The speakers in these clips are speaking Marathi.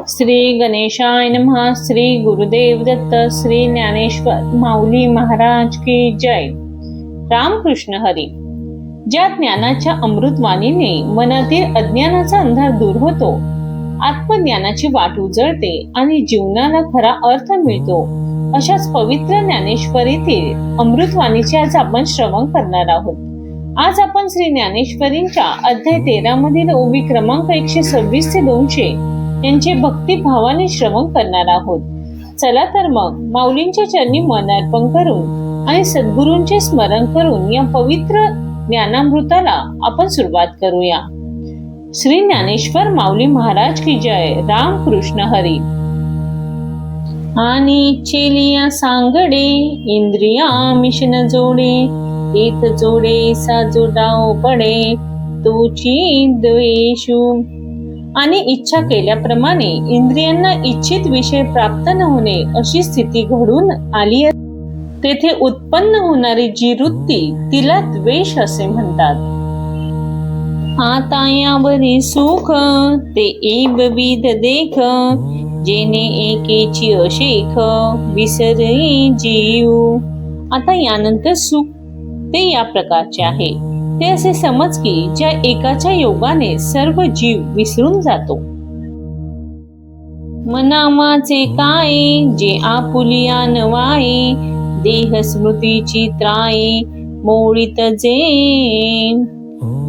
श्री गणेशाय नमः. श्री गुरुदेव दत्त. श्री ज्ञानेश्वर माऊली महाराज की जय. रामकृष्ण हरी. ज्या ज्ञानाच्या अमृतवाणीने मनातील अज्ञानाचा अंधार दूर होतो, आत्मज्ञानाची वाट उजळते आणि जीवनाला खरा अर्थ मिळतो, अशाच पवित्र ज्ञानेश्वरीतील अमृतवाणीचे आज आपण श्रवण करणार आहोत. आज आपण श्री ज्ञानेश्वरींच्या अध्याय 13 मधील ओवी क्रमांक 126 ते 200 यांचे भक्तिभावाने श्रवण करणार आहोत. चला तर मग माऊलींच्या चरणी मन अर्पण करून आणि सद्गुरूंचे स्मरण करून या पवित्र ज्ञानामृताला आपण सुरुवात करूया. श्री ज्ञानेश्वर माऊली महाराज की जय. रामकृष्ण हरी. आणि चेलिया सांगडे इंद्रिया मिशन जोडे, तीत जोडे साजोडाव पडे तोची द्वेषू. आणि इच्छा केल्याप्रमाणे इंद्रियांना इच्छित विषय प्राप्त न होणे अशी स्थिती घडून आली, तेथे उत्पन्न होणारी जी वृत्ती तिला द्वेष असे म्हणतात. आता यावरी सुख ते एव विध देख, जेने एकेची अशेख विसरे जीव. आता यानंतर सुख ते या प्रकारचे आहे, ते असे समज की ज्या एकाच्या योगाने सर्व जीव विसरून जातो. मनामाचे काय जे आपुलिया नवाये, देह स्मृतीची त्राये मोळीत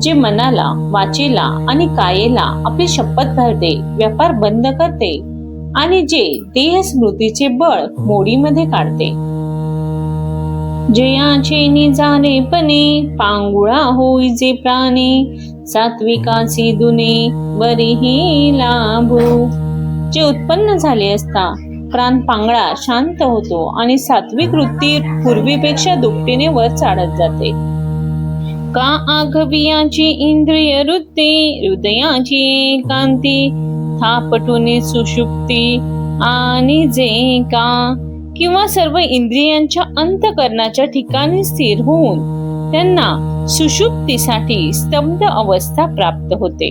जे मनाला, वाचेला आणि कायेला आपली शपथ घालते, व्यापार बंद करते आणि जे देह स्मृतीचे बळ मोडीमध्ये काढते. जयाचे निजारे पणे पांगुळा होई जे प्राणे, सात्विकाची दुने वरीही लाभू. जे उत्पन्न झाले असता प्राण पांगळा शांत होतो आणि सात्विक वृत्ती पूर्वीपेक्षा दुपटीने वर चढत जाते. का आघवियाची इंद्रिय वृत्ती, हृदयाची एकांती थापटुने सुषुप्ती आणि जे का. किंवा सर्व इंद्रियांच्या अंतःकरणाच्या ठिकाणी स्थिर होऊन त्यांना सुषुप्तीसाठी स्तब्ध अवस्था प्राप्त होते.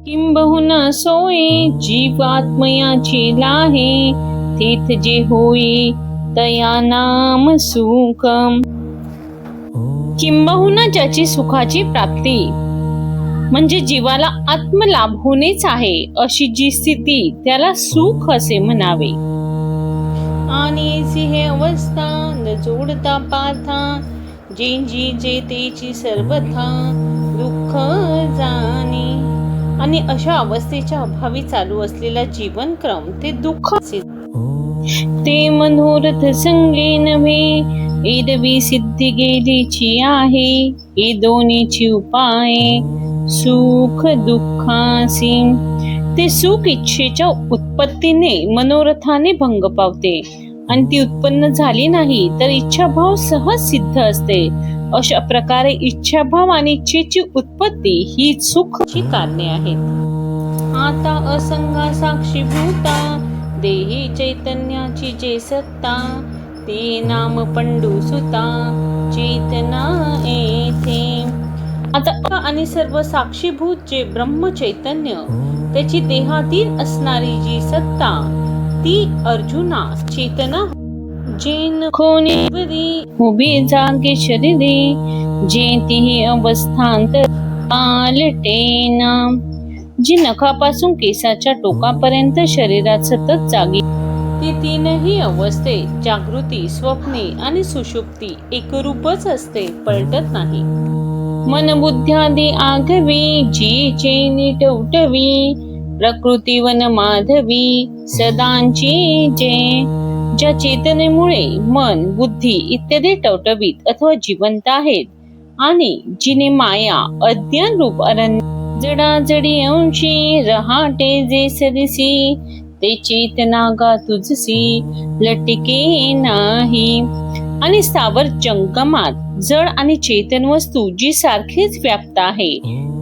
किंबहुना सोये जीव आत्मयाची लाहे, तीत जे होई तया नाम सुखम. किंबहुना ज्याची सुखाची प्राप्ती म्हणजे जीवाला आत्मलाभ होणेच आहे, अशी जी स्थिती त्याला सुख असे म्हणावे. आणि हे अवस्था न जोडता पाथा, जी जे तेची सर्वथा दुःख जाणे. आणि अशा अवस्थेच्या अभावी चालू असलेला जीवनक्रम ते दुःख असे. ते मनोरथ संगे नव्हे, एरवी सिद्धी गेलीची आहे, हे दोन्हीची उपाय सुख दुःखासी. ते सुख इच्छेच्या उत्पत्तीने मनोरथाने भंग पावते आणि ती उत्पन्न झाली नाही तर इच्छाभाव सहज सिद्ध असते. अशा प्रकारे इच्छाभाव आणि इच्छेची उत्पत्ती ही सुखाची कारणे आहेत. आता असंगा साक्षीभूता, देही चैतन्याची जे सत्ता, ते नाम पंडू सुता चेतना येथे. आता आणि सर्व साक्षीभूत जे ब्रह्म चैतन्य, त्याची देहातील असणारी जी सत्ता ती अर्जुना चेतना, जे खोनीवरी उभे जागे शरीरे, जे ती अवस्थांत पालटेना. जी नखापासून केसाच्या टोकापर्यंत शरीरात सतत जागी, ती तीनही अवस्थे जागृती, स्वप्ने आणि सुषुप्ती एकरूपच असते, पलटत नाही. मन बुद्ध्यादी आघवी जी चैनी टवटवी, प्रकृती वन माधवी सदांची जे. ज्या चेतनेमुळे मन, बुद्धी इत्यादी टवटवीत अथवा जिवंत आहेत आणि जिने माया अज्ञान रूप अरण्य जडाजडी अंशी रहाटे जे सदिसी, ते चेतना गा तुझसी लटके नाही. आणि स्थावर जंगमात जड आणि चेतन वस्तू जी सारखीच व्याप्त आहे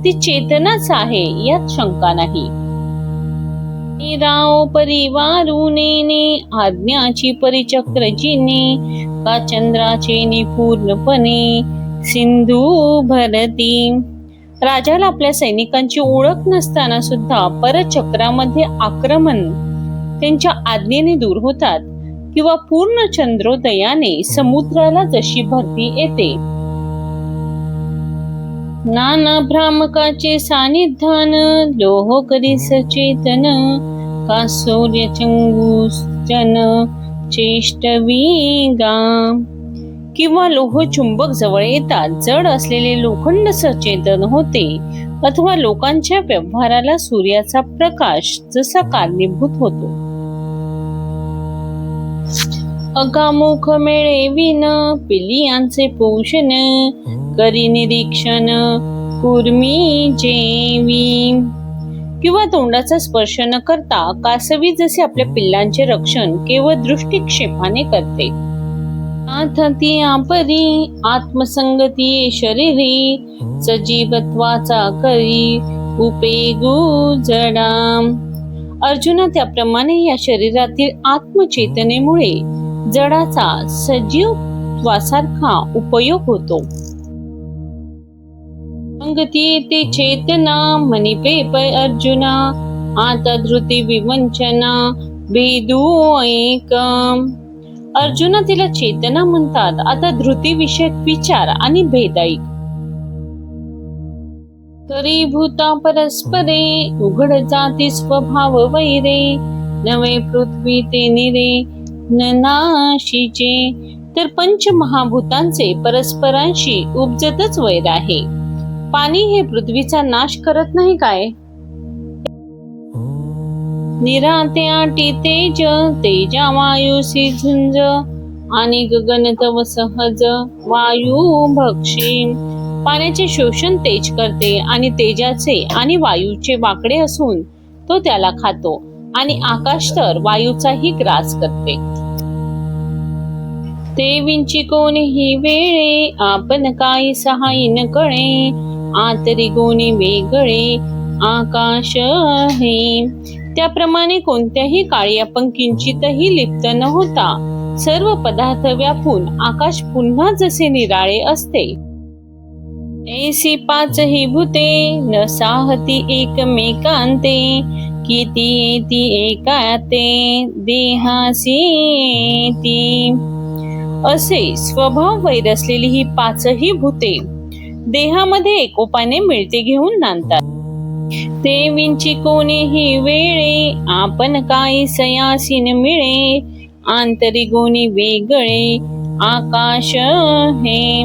ती चेतनाच आहे, यात शंका नाही. राव परिवारुनेने आज्ञाची परिचक्र जिने, का चंद्राचे निपूर्णपणे सिंधू भरती. राजाला आपल्या सैनिकांची ओळख नसताना सुद्धा परचक्रामध्ये आक्रमण त्यांच्या आज्ञेने दूर होतात किंवा पूर्ण चंद्रोदयाने समुद्राला जशी भरती येते. नाना भ्रामकाचे सानिध्यान लोह करी सचेतन का सूर्य चंगुष्टन चेष्टवी गाम. किंवा लोह चुंबक जवळ येतात जड असलेले लोखंड सचेतन होते, अथवा लोकांच्या व्यवहाराला सूर्याचा प्रकाश जसा कारणीभूत होतो. अगामुख मेळेविन पिलियांचे पोषण करी निरीक्षण कुर्मी जेवी. किंवा तोंडाचा स्पर्श न करता कासवी जसे आपल्या पिल्लांचे रक्षण केवळ दृष्टिक्षेपाने करते. आथती आपरी आत्मसंगती शरीरी सजीवत्वाचा करी उपेगू जडाम. अर्जुना, त्याप्रमाणे या शरीरातील आत्मचेतनेमुळे जडाचा सजीवत्वासारखा उपयोग होतो. अंगती ते चेतना मनिपे पै अर्जुना आता धृती विवंचना भेदू एकम. अर्जुना, तिला चेतना म्हणतात. आता धृती विषयक विचार आणि भेदाईक. तरी भूता परस्परे उघड जाती स्वभाव वैरे नवे पृथ्वी ते निरे ननाशीचे. तर पंच महाभूतांचे परस्परांशी उपजतच वैर आहे. पाणी हे पृथ्वीचा नाश करत नाही काय? निराते आटी तेज तेजा वायुसी झुंज आणि गगन तव सहज वायू भक्षी. पाण्याचे शोषण तेज करते आणि तेजाचे आणि वायूचे वाकडे असून तो त्याला खातो, आणि आकाश तर वायूचाही ग्रास करते. ते विंची कोणीही वेळे आपण काही सहाय्य न कळे आतरी कोणी वेगळे आकाश हे. त्याप्रमाणे कोणत्याही काळी आपण किंचितही लिप्त न होता सर्व पदार्थ व्यापून आकाश पुन्हा जसे निराळे असते. ऐसी पाचही भूते न साहती एकमेकांते किती येती एकाते देहासी येती. असे स्वभाव वैर असलेली ही पाचही भूते देहामध्ये एकोपाने मिळते घेऊन नांदतात. ते विंची कोणीही वेळे आपण काही सयासीन मिळे आंतरी गुणी वेगळे आकाश हे.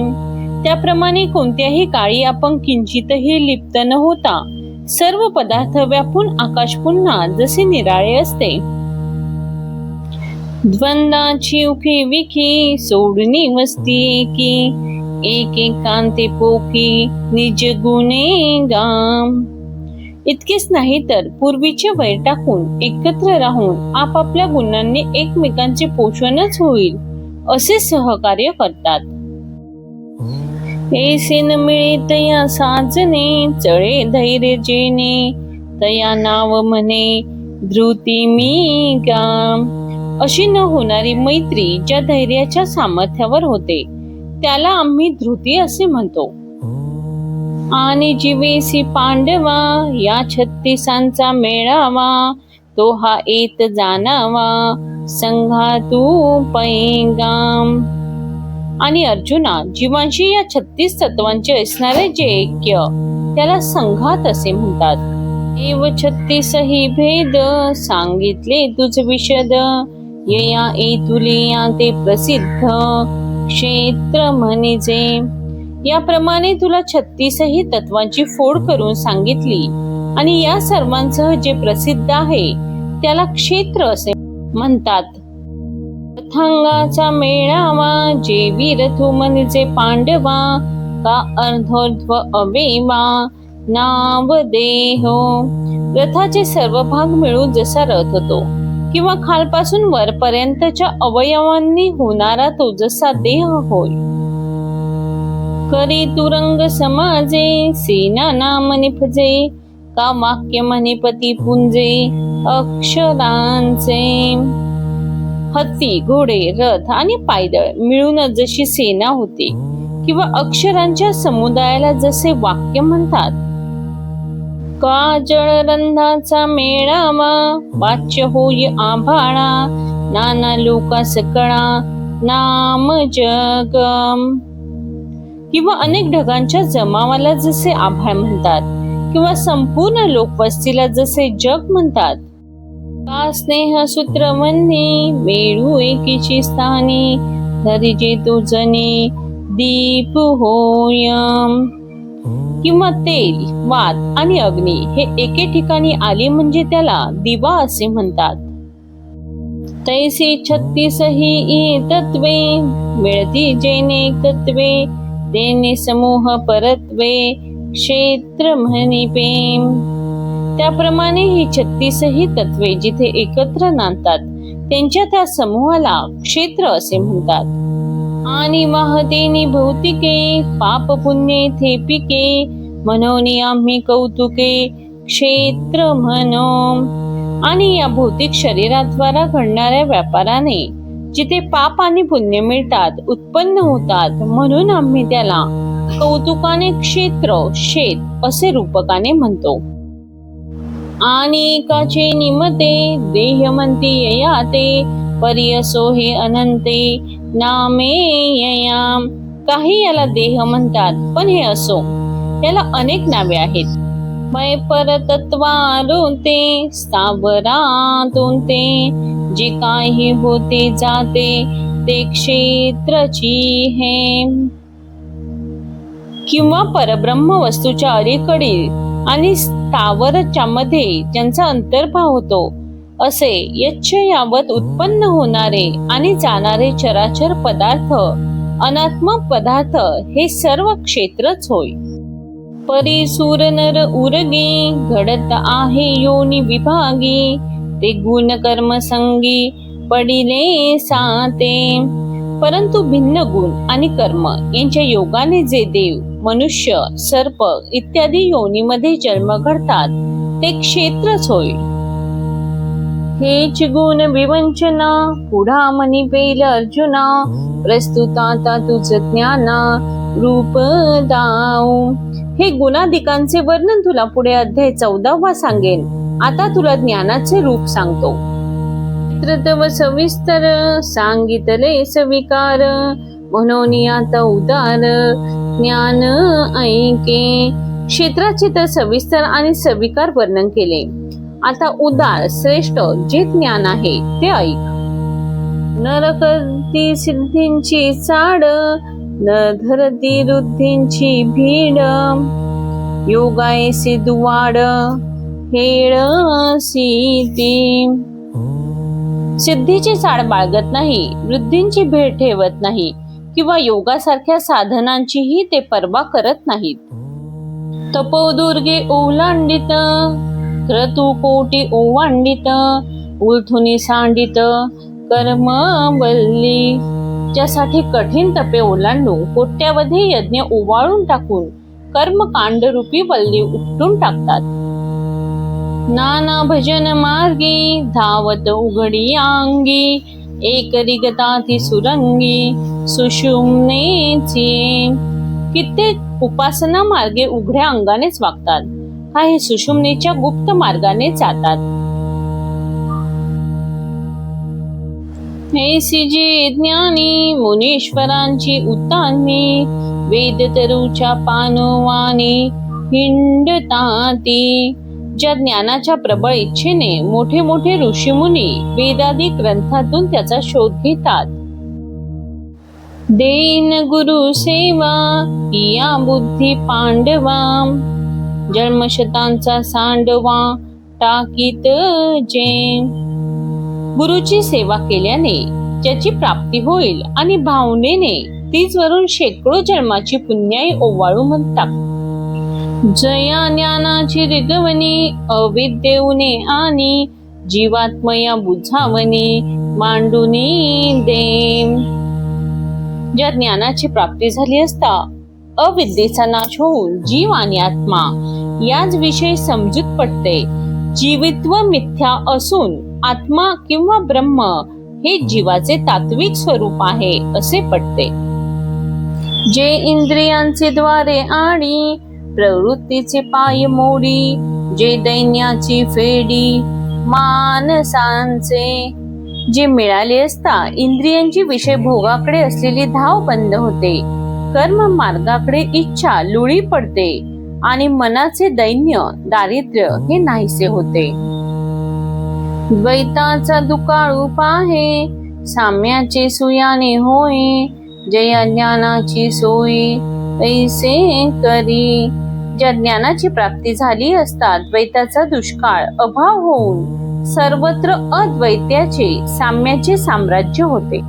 त्याप्रमाणे कोणत्याही काळी आपण किंचितही लिप्त न होता सर्व पदार्थ व्यापून आकाश पुन्हा जसे निराळे असते. द्वंद्वाची उखी विखी सोडणी वस्ती एकी एकांते पोखी निज गुणे गाम. इतकेच नाही तर पूर्वीचे वैर टाकून एकत्र राहून आपापल्या गुणांनी एकमेकांचे पोषणच होईल असे सहकार्य करतात. ऐसे न मिळे तया साजने चळे धैर्य जेणे तया नाव म्हणे धृती मी गाम. अशी न होणारी मैत्री ज्या धैर्याच्या सामर्थ्यावर होते त्याला आम्ही धृती असे म्हणतो. आणि जीवेसी पांडवा या 36 मेळावा तो हा येत जाणावा संघातू पैगाम. आणि अर्जुना, जीवांशी या 36 तत्वांचे असणारे जे ऐक्य त्याला संघात असे म्हणतात. एव 36 ही भेद सांगितले तुझ विशद यया एतुलिया ते प्रसिद्ध क्षेत्र म्हणिजे. याप्रमाणे तुला 36 ही तत्वांची फोड करून सांगितली आणि या सर्वांसह जे प्रसिद्ध आहे त्याला क्षेत्र असे म्हणतात. रथांगाचा मेळावा जे वीर तू म्हणजे पांडवा का अर्धोर्ध्व अवेवा नाव देहो. रथाचे सर्व भाग मिळून जसा रथ होतो किंवा खालपासून वरपर्यंतच्या अवयवांनी होणारा तो जसा देह होय. करी तुरंग समाजे सेना नाम निपजे का वाक्य म्हणे पती पुंजे अक्षरांचे. हत्ती, घोडे, रथ आणि पायदळ मिळून जशी सेना होते किंवा अक्षरांच्या समुदायाला जसे वाक्य म्हणतात. काजळ रंधाचा मेळावा, वाच्य होय आभाळा, नाना लोका सकळा, नाम जगम. किंवा अनेक ढगांच्या जमावाला जसे आभाळ म्हणतात किंवा संपूर्ण लोकवस्तीला जसे जग म्हणतात. का स्नेह सूत्र म्हणणे, वेळू एकीची स्थानी, धरिजे तो जने दीप होय. किंवा तेल, वात आणि अग्नी हे एके ठिकाणी आले म्हणजे त्याला दिवा असे म्हणतात. तैसी 36 ही तत्वे, मिळती जेने तत्वे, देणे समूह परत्वे, क्षेत्र म्हणे प्रेम. त्याप्रमाणे ही 36 ही तत्वे जिथे एकत्र नांदतात त्यांच्या त्या समूहाला क्षेत्र असे म्हणतात. आणि वाहतेनी भौतिके, पाप पुण्ये थे पिके, मनोनी आम्ही कौतुके, क्षेत्र म्हणो. आणि या भौतिक शरीराद्वारा घडणाऱ्या व्यापाराने जिथे पाप आणि पुण्य मिळतात, उत्पन्न होतात, म्हणून आम्ही त्याला कौतुकाने क्षेत्र, शेत असे रूपकाने म्हणतो. आणि एकाचे निमते, देहमंती ययाते, परियसो हे अनंते, नामे ययाम. काही याला देह म्हणतात, पण हे असो, याला अनेक नावे आहेत. मय परतत्वारून ते, स्थावरातून ते, जे काही होते जाते, ते क्षेत्रची हे. किंवा परब्रह्म वस्तूच्या अलीकडील आणि स्थावरच्या मध्ये ज्यांचा अंतर्भाव होतो, असे यच्छ यावत उत्पन्न होणारे आणि जाणारे चराचर पदार्थ, अनात्म पदार्थ हे सर्व क्षेत्रच होय. परी सूर नर उरगे, घडत आहे योनी विभागी, ते गुण कर्म संगी पडिले साते. परंतु भिन्न गुण आणि कर्म यांच्या योगाने जे देव, मनुष्य, सर्प इत्यादी योनीमध्ये जन्म घडतात, ते क्षेत्रच होय. हेच गुण विवंचना, पुढा मनी पेल अर्जुना, प्रस्तुता तुझ ज्ञाना रूप दाऊ. हे गुणाधिकांचे वर्णन तुला पुढे अध्याय 14 सांगेन. आता तुला ज्ञानाचे रूप सांगतो. तव सविस्तर, सांगितले सविकार, म्हणून आता उदार, ज्ञान ऐके. क्षेत्राचे तर सविस्तर आणि सविकार वर्णन केले. आता उदार, श्रेष्ठ जे ज्ञान आहे ते ऐक. नरकती सिद्धींची चाड, न धरती रुद्धींची भीड, योगायसे दुवाड, हेळ सीती. सिद्धीची चाड बाळगत नाही, वृद्धींची भेट ठेवत नाही किंवा योगासारख्या साधनांचीही ते पर्वा करत नाहीत. तपोदुर्गे ओलांडित, क्रतू कोटी ओवांडित, उलथुनी सांडित, कर्म बल्ली. ज्यासाठी कठीण तपे ओलांडून कोट्यावधी यज्ञ ओवाळून टाकून कर्मकांड रूपी वल्ली उपटून टाकतात. नाना भजन मार्गी, धावत उघडी अंगी, एक रिगताती सुरंगी, सुषुम्नेची. कित्येक उपासना मार्गे उघड्या अंगानेच वागतात, काही सुषुम्नेच्या गुप्त मार्गाने जातात. ऐसी जे ज्ञानी, मुनीश्वरांची उतानी, वेद तरुच्या पानवानी हिंडताती. ज्या ज्ञानाच्या प्रबळ इच्छेने मोठे मोठे ऋषीमुनी वेदादी ग्रंथातून त्याचा शोध घेतात. देन गुरु सेवा, या बुद्धी पांडवा, जन्मशतांचा सांडवा टाकीत जे. गुरुची सेवा केल्याने ज्याची प्राप्ती होईल आणि भावनेने तीच वरून शेकडो जन्माची पुण्याई ओवाळून टाकतात. जया ज्ञानाची रिगवणी, अविद्येने आणि जीवात्मया बुझावणी मांडुनी दे. ज्या ज्ञानाची प्राप्ती झाली असता अविद्येचा नाश होऊन जीव आणि आत्मा याच विषयी समजूत पडते. जीवित्व मिथ्या असून आत्मा किंवा ब्रह्म हे जीवाचे तात्विक स्वरूप आहे असे पडते. जे इंद्रियांचे द्वारे आणि प्रवृत्तीचे पाय मोडी, जे दैन्याची फेडी मानसांचे. जे मिळाले असता इंद्रियांची विषय भोगाकडे असलेली धाव बंद होते, कर्म मार्गाकडे इच्छा लुळी पडते आणि मनाचे दैन्य दारिद्र्य हे नाहीसे होते. द्वैताचा दुकाळू पाहे, साम्याचे सुयाने होय, जया ज्ञानाची सोयी ऐसे करी. ज्या ज्ञानाची प्राप्ती झाली असता द्वैताचा दुष्काळ अभाव होऊन सर्वत्र अद्वैत्याचे साम्याचे साम्राज्य होते.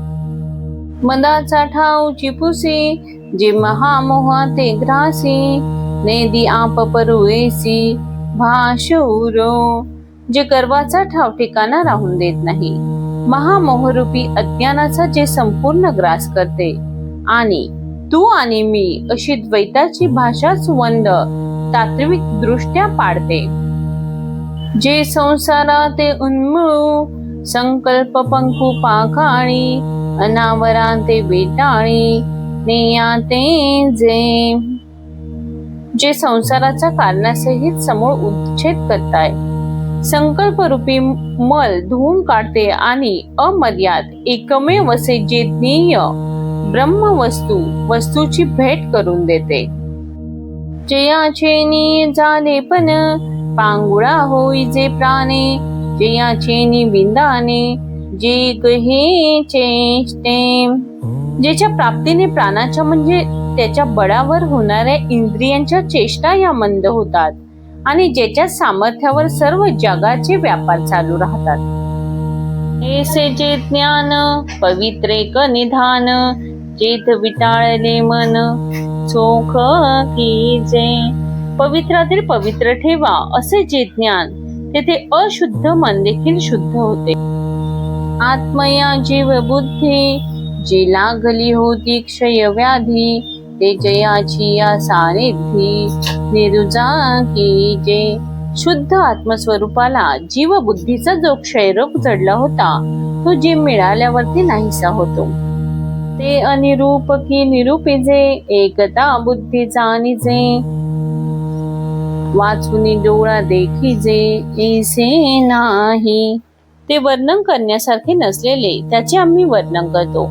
मदाचा ठाऊची पुसी, जे महामोहा ते ग्रासी, नेदी आप परुएसी भाशुरो. जे गर्वाचा ठाव ठिकाणा राहून देत नाही, महामोहरूपी अज्ञानाचा जे संपूर्ण ग्रास करते आणि तू आणि मी अशी द्वैताची भाषा सुवंद तात्विक दृष्ट्या पाडते. जे संसाराते उन्मळू, संकल्प पंखू पाखाळी, अनावरांते वेटाळी नेयाते जे. जे संसाराचा कारणासहित समूळ उच्छेद करताय, संकल्परूपी मल धुवून काढते आणि अमर्याद एकमेव असे जे ज्ञेय ब्रह्मवस्तू वस्तूची भेट करून देते. जयाचे नी झालेपण, पांगुळा होई जे प्राणे, जयाचे नी बिंदाने जे गहे चेष्टे. ज्याच्या प्राप्तीने प्राणाच्या म्हणजे त्याच्या बळावर होणाऱ्या इंद्रियांच्या चेष्टा या मंद होतात आणि ज्याच्या सामर्थ्यावर सर्व जगाचे व्यापार चालू राहतात. ऐसे जे ज्ञान पवित्रेक निधान, जेथ विटाळले मन चोख कीजे. पवित्रातील पवित्र ठेवा असे जे ज्ञान, तेथे अशुद्ध मन देखील शुद्ध होते. आत्मया जीव बुद्धी, जी लागली होती क्षय व्याधी, ते जयाची या सानिधी निरुजा कीजे. शुद्ध आत्मस्वरूपाला जीव बुद्धीचा जो क्षयरोग जडला होता, तो जे मिळाल्यावरती नाहीसा होतो. ते अनिरूप की निरूपिजे, एकता बुद्धीचा निजे, वाचुनी डोळा देखिजे ऐसे नाही. ते वर्णन करण्यासारखे नसलेले त्याचे आम्ही वर्णन करतो,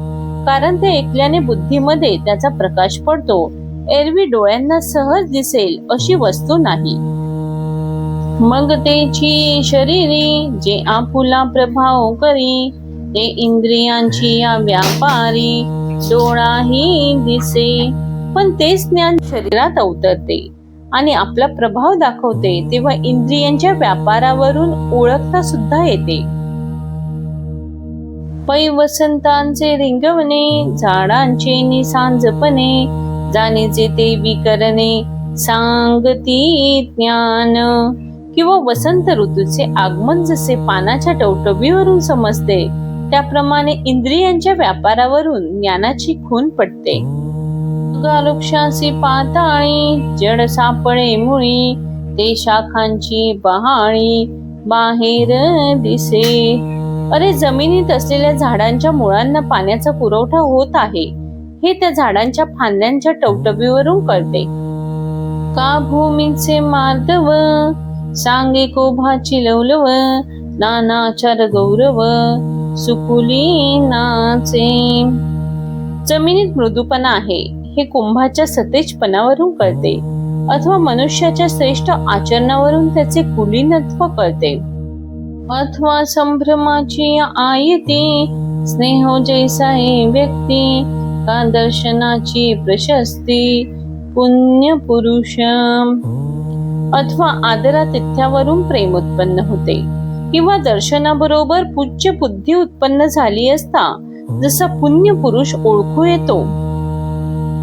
कारण ते ऐकल्याने बुद्धीमध्ये त्याचा प्रकाश पडतो. एरवी डोळ्यांना सहज दिसेल अशी वस्तू नाही. मग तेची शरीरी, जे आपुला प्रभाव करी, ते इंद्रियांची या व्यापारी डोळाही दिसे. पण तेच ज्ञान शरीरात अवतरते आणि आपला प्रभाव दाखवते, तेव्हा इंद्रियांच्या व्यापारावरून ओळखता सुद्धा येते. पै वसंतांचे रिंगवणे, झाडांचे निसांजपणे, जाणीचे ते विकरणे सांगती ज्ञान. किंवा वसंत ऋतूचे आगमन जसे पानाच्या टवटवीवरून समजते, त्याप्रमाणे इंद्रियांच्या व्यापारावरून ज्ञानाची खूण पडते. वृक्षांची पाताळी, जड सापळे मुळी, ते शाखांची बहाळी बाहेर दिसे. अरे, जमिनीत असलेल्या झाडांच्या मुळांना पाण्याचा पुरवठा होत आहे हे त्या झाडांच्या फांद्यांच्या टवटवीवरून कळते. का भूमीचे मार्दव, सांगे कोभाची लवलव, नानाचार गौरव सुकुली नाचे. जमिनीत मृदूपणा आहे हे कुंभाच्या सतेजपणावरून कळते, अथवा मनुष्याच्या श्रेष्ठ आचरणावरून त्याचे कुलीनत्व कळते, अथवा संभ्रमाची आयती, स्नेहो जैसा व्यक्ती, का दर्शनाची प्रशस्ती पुण्य पुरुष. अथवा आदरातिथ्यावरून प्रेम उत्पन्न होते, किंवा दर्शनाबरोबर पूज्य बुद्धी उत्पन्न झाली असता जसा पुण्य पुरुष ओळखू येतो.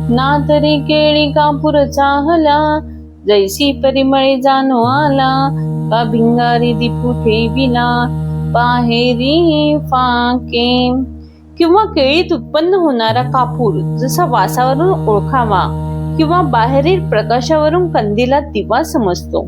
ना तरी केळी कापूर चाहला, जैसी परिमळे जाणो आला, का भिंगारी दिपू ठेविला बाहेरी फाके. किंवा केळीत उत्पन्न होणारा कापूर जसा वासावरून ओळखावा किंवा बाहेरील प्रकाशावरून कंदिलात दिवा समजतो.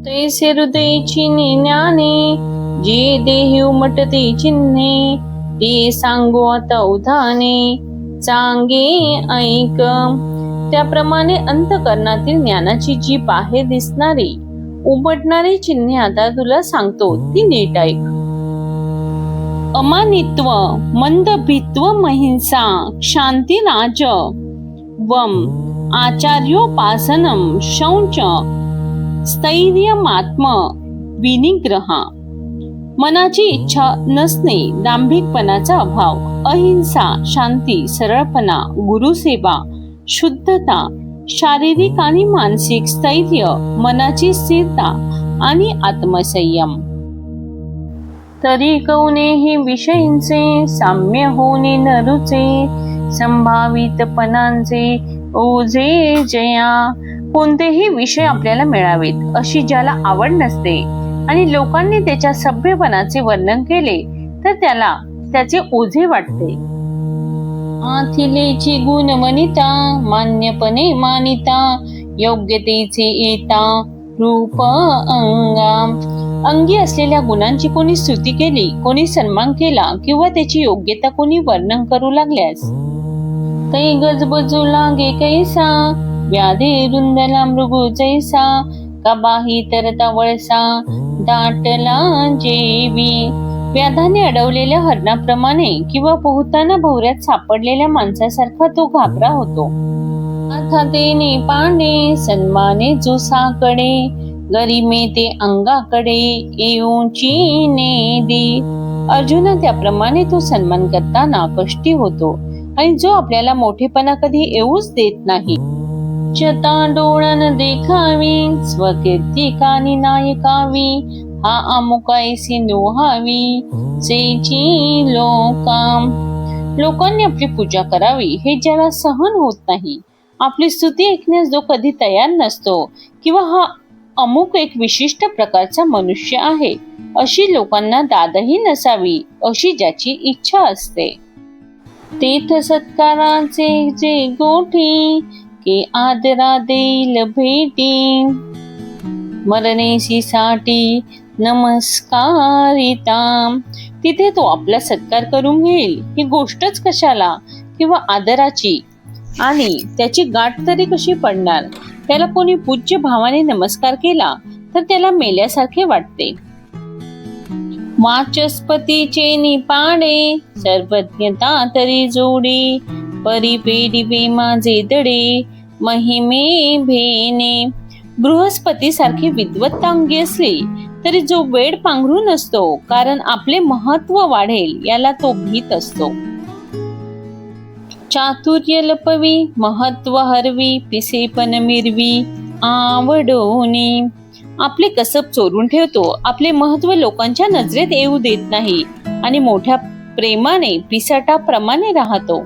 तैसे हृदयची ज्ञाने, जी देही उमटते चिन्हे, ती सांगो आता उधाने, चांगे ऐक. त्याप्रमाणे अंतःकरणातील ज्ञानाची जी बाहेर दिसणारी उमटणारी चिन्हे आता तुला सांगतो ती नीट ऐक. अमानित्व, मंदभित्व, महिंसा, क्षांती, राज वम, आचार्योपासनम, शौच, स्थैर्यमात्म, विनिग्रह. मनाची इच्छा नसणे, दांभिकपणाचा अभाव, अहिंसा, शांती, सरळपणा, गुरुसेवा, शुद्धता, शारीरिक आणि मानसिक स्थैर्य, मनाची स्थिरता आणि आत्मसंयम. तरी कौनेही विषयींचे साम्य होणे न रुचे, संभावितपणांचे ओझे जया. कोणतेही विषय आपल्याला मिळावेत अशी ज्याला आवड नसते आणि लोकांनी त्याच्या सभ्यपणाचे वर्णन केले तर त्याला त्याचे ओझे वाटते. आथिलेची गुण वनिता, मान्यपणे मानिता, योग्यतेचे येता रूप अंगा. अंगी असलेल्या गुणांची कोणी स्तुती केली, कोणी सन्मान केला किंवा त्याची योग्यता कोणी वर्णन करू लागल्यास कै गजबजू लागे कैसा, व्याधे रुंदला मृगू जैसा, कबाही तरता वळसा, दाटला जेवी. व्याधाने अडवलेल्या हरणाप्रमाणे किंवा पोहताना भोवऱ्यात सापडलेल्या माणसासारखा तो घाबरा होतो. अर्थातेने पांडे, सन्माने जो साकडे, गरिमे ते अंगाकडे येऊची नेदी. अर्जुना त्याप्रमाणे तो सन्मान करताना कष्टी होतो आणि जो आपल्याला मोठेपणा कधी येऊच देत नाही. चता डोळ्यान देखावी, स्वकीर्ती कानी नायकावी, हा अमुकायसी नोहावी, सेची लोकाम. लोकांनी आपली पूजा करावी हे ज्याला सहन होत नाही, आपली स्तुती ऐकण्यास जो कधी तयार नसतो किंवा हा अमुक एक विशिष्ट प्रकारचा मनुष्य आहे अशी लोकांना दादही नसावी अशी ज्याची इच्छा असते. तीर्थ सत्काराचे जे गोठी, के आदरा देईल भेटी, मरणेशी साठी नमस्कारिता. तिथे तो आपला सत्कार करून घेईल ही गोष्टच कशाला किंवा आदराची, आणि त्याची गाठ तरी कशी पडणार. त्याला कोणी पूज्य भावाने नमस्कार केला तर त्याला मेल्यासारखे वाटते. वाचस्पतीचे निपाडे, सर्वज्ञता तरी जोडे, परिपेडिवे माझे दडे, महिमे भेने. बृहस्पती सारखी विद्वत्ता अंगी असली तरी जो वेड पांघरून असतो कारण आपले महत्व वाढेल याला तो भीत असतो. चातुर्य लपवी, महत्व हरवी, पिसेपण मिरवी आवडोनी. आपले कसब चोरून ठेवतो, आपले महत्व लोकांच्या नजरेत येऊ देत नाही आणि मोठ्या प्रेमाने पिसाटाप्रमाणे राहतो.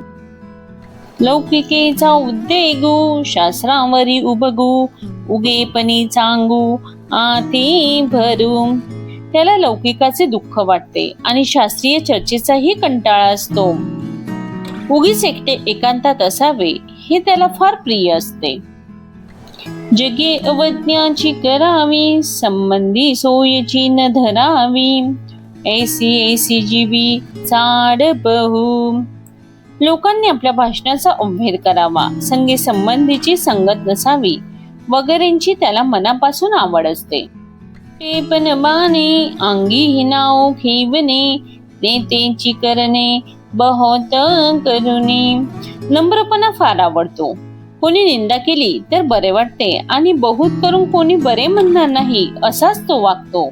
लौकिकेचा उद्देगू, शास्त्रावरी उबगू, उगेपणी चांगू आती भरू. त्याला लौकिकाचे दुःख वाटते आणि शास्त्रीय चर्चेचाही कंटाळा असतो. उगीच एकटे एकांतात असावे हे त्याला फार प्रिय असते. जगे अवज्ञाची करावी, संबंधी सोयची न धरावी, ऐसी ऐसी जीवी चाड बहु. लोकांनी आपल्या भाषणाचा अवहेर करावा, संगी संबंधीची संगत नसावी वगैरेंची त्याला मनापासून आवड असते. ते पण बाणे अंगी हिनाव खिवणे, नेतेची करणे बहुत करुणी. नम्रपणा फार आवडतो. कोणी निंदा केली तर बरे वाटते आणि बहुत करून कोणी बरे म्हणणार नाही असाच तो वागतो.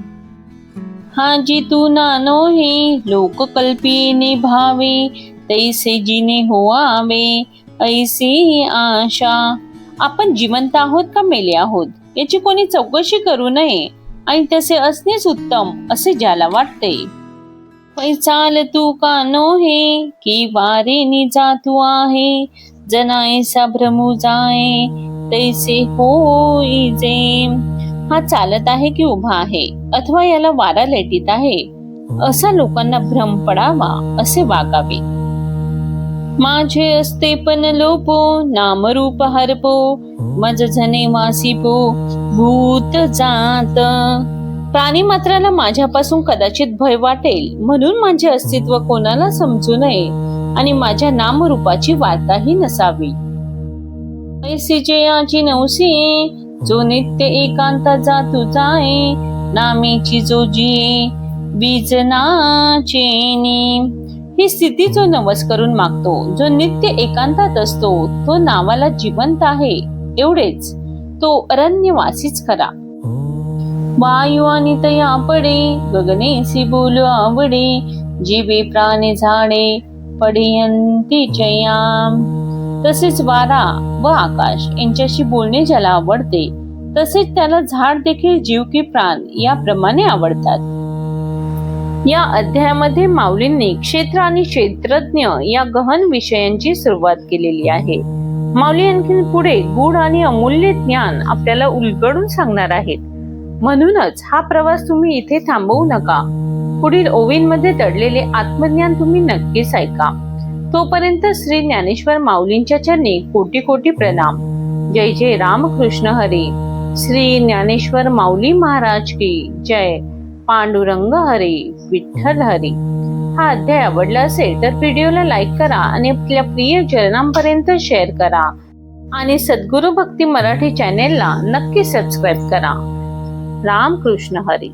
हा जितू नानो हे लोककल्पीने भावे, तैसे जिने होआवे ऐसी आशा. आपण जिवंत आहोत का मेले आहोत याची कोणी चौकशी करू नये आणि तसे असणेच उत्तम असे ज्याला वाटते. पैचाल तू का नोहे, की वारे निजा तू आहे, जनायसा भ्रमू जाये तैसे होईजे. हा चालत आहे की उभा आहे अथवा याला वारा लेटीत आहे असा लोकांना भ्रम पडावा असे वागावे. माझे असते पण लोपो, नामरूप हरपो, मज झने वासिपो भूत जात. प्राणी मात्राला माझ्यापासून कदाचित भय वाटेल म्हणून माझे अस्तित्व कोणाला समजू नये आणि माझ्या नामरूपाची वार्ताही नसावी. ऐसी जयाची नवसी जो नित्य एकांता जातु जाये, नामेची जो जिये बीजनाचेनी. ही स्थिती जो नवस करून मागतो, जो नित्य एकांतात असतो, तो नावाला जिवंत आहे एवढेच, तो अरण्यवासीच खरा. वायू आणि तया पडे गगनेसी बोलू आवडे, जीवे प्राणे झाडे पडयंती चयाम. तसेच वारा व आकाश यांच्याशी बोलणे ज्याला आवडते, तसेच त्याला झाड देखील जीव की प्राण याप्रमाणे आवडतात. या अध्यायामध्ये माऊलींनी क्षेत्र आणि क्षेत्रज्ञ या गहन विषयांची सुरुवात केलेली आहे. माऊली आणखी पुढे गूढ आणि अमूल्य ज्ञान आपल्याला उलगडून सांगणार आहेत. म्हणूनच हा प्रवास तुम्ही इथे थांबवू नका. पुढील ओवींमध्ये दडलेले आत्मज्ञान तुम्ही नक्कीच ऐका. तोपर्यंत श्री ज्ञानेश्वर माऊलींच्या चरणी कोटी कोटी प्रणाम. जय जय रामकृष्ण हरी. श्री ज्ञानेश्वर माऊली महाराज की जय. पांडुरंग हरी विठ्ठल हरी. हा अध्याय आवडला असेल तर व्हिडिओला लाईक करा आणि आपल्या प्रिय जनांपर्यंत शेअर करा आणि सद्गुरु भक्ती मराठी चॅनेलला नक्की सबस्क्राईब करा. रामकृष्ण हरी.